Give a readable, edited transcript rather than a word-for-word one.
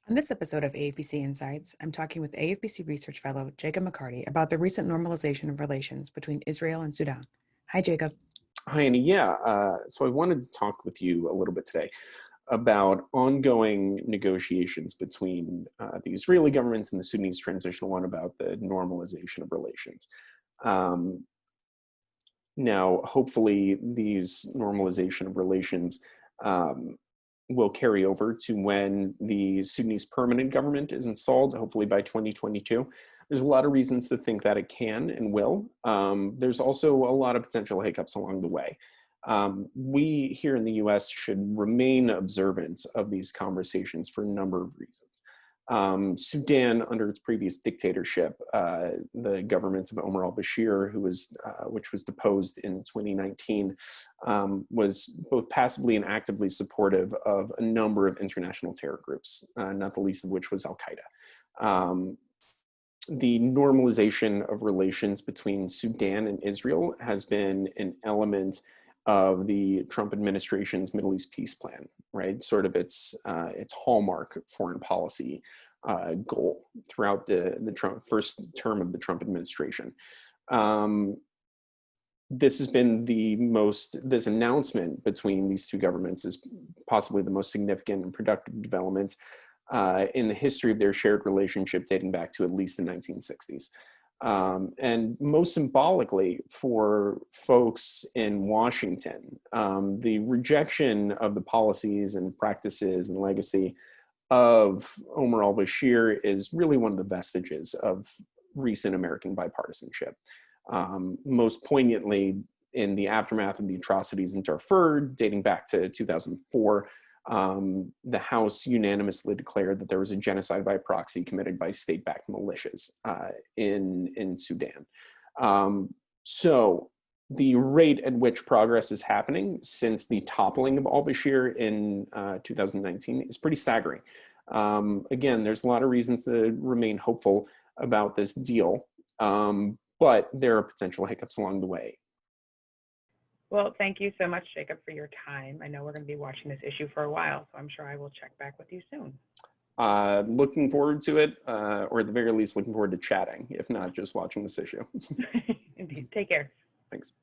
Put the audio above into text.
On this episode of AFPC Insights, I'm talking with AFPC Research Fellow Jacob McCarty about the recent normalization of relations between Israel and Sudan. Hi, Jacob. Hi, Annie. So I wanted to talk with you a little bit today about ongoing negotiations between the Israeli government and the Sudanese Transitional One about the normalization of relations. Um, Now, hopefully, these normalization of relations um, will carry over to when the Sudanese permanent government is installed, hopefully by 2022. There's a lot of reasons to think that it can and will. There's also a lot of potential hiccups along the way. We here in the US should remain observant of these conversations for a number of reasons. Sudan, under its previous dictatorship, the government of Omar al-Bashir, which was deposed in 2019, was both passively and actively supportive of a number of international terror groups, not the least of which was al-Qaeda. The normalization of relations between Sudan and Israel has been an element of the Trump administration's Middle East peace plan, right? Sort of its hallmark foreign policy goal throughout the first term of the Trump administration. This has been this announcement between these two governments is possibly the most significant and productive development in the history of their shared relationship dating back to at least the 1960s. And most symbolically for folks in Washington, the rejection of the policies and practices and legacy of Omar al-Bashir is really one of the vestiges of recent American bipartisanship. Most poignantly, in the aftermath of the atrocities in Darfur, dating back to 2004, the House unanimously declared that there was a genocide by proxy committed by state-backed militias in Sudan. So the rate at which progress is happening since the toppling of al-Bashir in 2019 is pretty staggering. Again, there's a lot of reasons to remain hopeful about this deal, but there are potential hiccups along the way. Well, thank you so much, Jacob, for your time. I know we're going to be watching this issue for a while, so I'm sure I will check back with you soon. Looking forward to it, or at the very least, looking forward to chatting, if not just watching this issue. Indeed. Take care. Thanks.